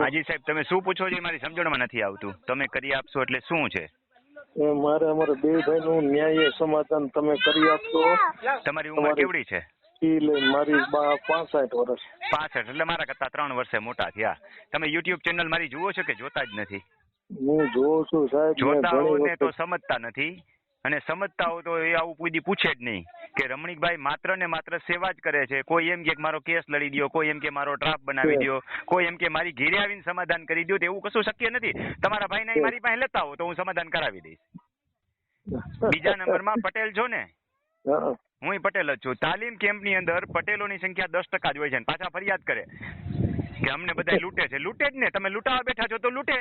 હાજી સાહેબ, તમે શું પૂછો છો મારી સમજણમાં નથી આવતું. તમે કરી આપશો એટલે શું છે? મારે અમારે બે ભાઈનું ન્યાયી સમાધાન તમે કરી આપશો. તમારી ઉંમર કેવડી છે? મારી 65 વર્ષ. 65 એટલે મારા કરતા 3 વર્ષે મોટા થયા. તમે યુટ્યુબ ચેનલ મારી જુઓ છો કે જોતા જ નથી? હું જોઉં છું સાહેબ. જોતા હો ને તો સમજતા નથી, અને સમજતા હો તો એ આવું કોઈ પૂછે જ નહીં કે રમણીકભાઈ માત્ર ને માત્ર સેવા જ કરે છે. કોઈ એમ કે મારો કેસ લડી દો, કોઈ એમ કે મારો ડ્રાફ્ટ બનાવી દો, કોઈ એમ કે મારી ઘેરે આવીને સમાધાન કરી દો. એવું કશું શક્ય નથી. તમારા ભાઈને મારી પાસે લેતા હો તો હું સમાધાન કરાવી દઈશ. બીજા નંબરમાં પટેલ છો ને? હું પટેલ જ છું. તાલીમ કેમ્પની અંદર પટેલોની સંખ્યા 10% જ હોય છે. પાછા ફરિયાદ કરે કે અમને બધા લૂંટે છે. લૂંટે જ ને, તમે લૂંટાવા બેઠા છો તો લૂંટે.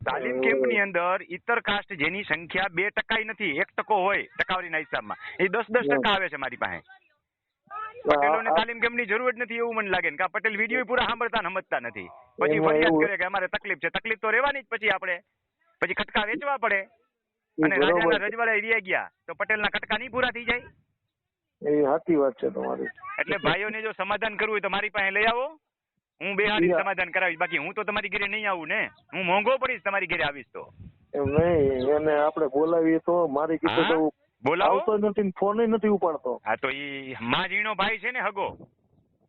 તાલીમ કેમ્પની અંદર ઇતર કાસ્ટ જેની સંખ્યા 2% નથી, 1% હોય ટકાવારીના હિસાબમાં, એ 10% આવે છે મારી પાસે. પટેલોને તાલીમ કેમ્પની જરૂર જ નથી એવું મને લાગે ને. પટેલ વિડીયો પૂરા સાંભળતા સમજતા નથી. પછી ફરિયાદ કરે કે અમારે તકલીફ છે. તકલીફ તો રહેવાની જ. પછી આપણે પછી ખટકા વેચવા પડે. અને રાજાના રજવાડા રહ્યા ગયા તો પટેલના ખટકા નહીં પૂરા થઈ જાય? એ સાચી વાત છે તમારી. એટલે ભાઈઓને જો સમાધાન કરવું હોય તો મારી પાસે લઈ આવો, હું બેહાડી સમાધાન કરાવીશ. બાકી હું તો તમારી ઘરે નહીં આવું ને, હું મોંઘો પડીશ તમારી ઘરે આવીશ તો. એમ નહીં, એને આપણે બોલાવીએ તો મારી કીધું તો બોલાવો આવતો નથી, ફોન નથી ઉપાડતો. હા તો ઈ માં જીણો ભાઈ છે ને હગો.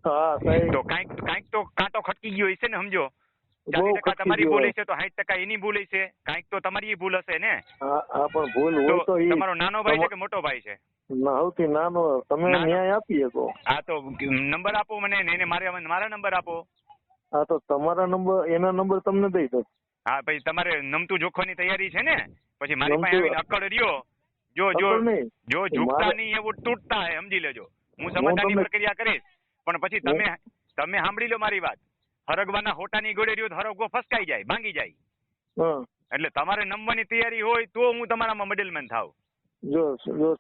હા સાહેબ. તો કાંઈક તો કાંટો ખટકી ગયો હશે ને, સમજો. 40% તમારી ભૂલ હશે તો 60% એની ભૂલ હશે. કાંઈક તો તમારી ભૂલ હશે ને. હા પણ ભૂલ હોય તો તમારો નાનો ભાઈ છે કે મોટો ભાઈ છે? સૌથી નાનો. તમે ન્યાય આપી શકો. હા તો નંબર આપો મને ને એને મારા નંબર આપો. હા તો તમારા નંબર, એના નંબર તમને દઈ દો. હા પછી તમારે નમતું જોખવાની તૈયારી છે ને? પછી મારી પાસે આવીને અકડ રહ્યો. જો ઝૂકતા નહીં એવું તૂટતા હે, સમજી લેજો. હું સમાધાનની પ્રક્રિયા કરીશ, પણ પછી તમે સાંભળી લો મારી વાત. હરગવાના હોટાની ગોળે રહ્યો તો હરગવો ફસકાઈ જાય, ભાંગી જાય. એટલે તમારે નમવાની તૈયારી હોય તો હું તમારામાં મિડલમેન થાવ. જો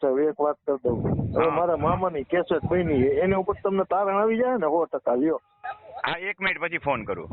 સાહેબ એક વાત કરી દઉં. હવે મારા મામાની કેસેટ બની, એની ઉપર તમને તારણ આવી જાય ને 100%. લ્યો. હા 1 મિનિટ પછી ફોન કરું.